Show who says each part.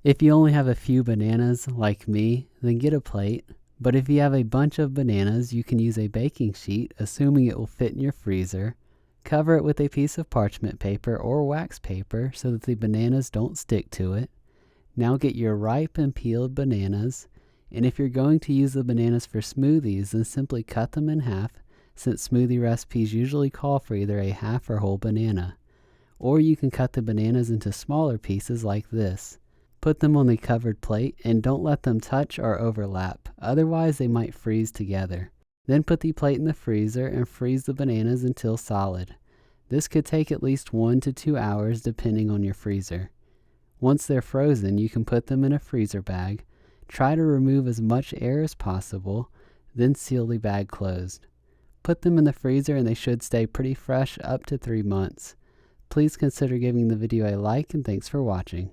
Speaker 1: If you only have a few bananas, like me, then get a plate. But if you have a bunch of bananas, you can use a baking sheet, assuming it will fit in your freezer. Cover it with a piece of parchment paper or wax paper so that the bananas don't stick to it. Now get your ripe and peeled bananas, and if you're going to use the bananas for smoothies, then simply cut them in half, since smoothie recipes usually call for either a half or whole banana. Or you can cut the bananas into smaller pieces like this. Put them on the covered plate and don't let them touch or overlap, otherwise they might freeze together. Then put the plate in the freezer and freeze the bananas until solid. This could take at least 1 to 2 hours depending on your freezer. Once they're frozen, you can put them in a freezer bag. Try to remove as much air as possible, then seal the bag closed. Put them in the freezer and they should stay pretty fresh up to 3 months. Please consider giving the video a like and thanks for watching.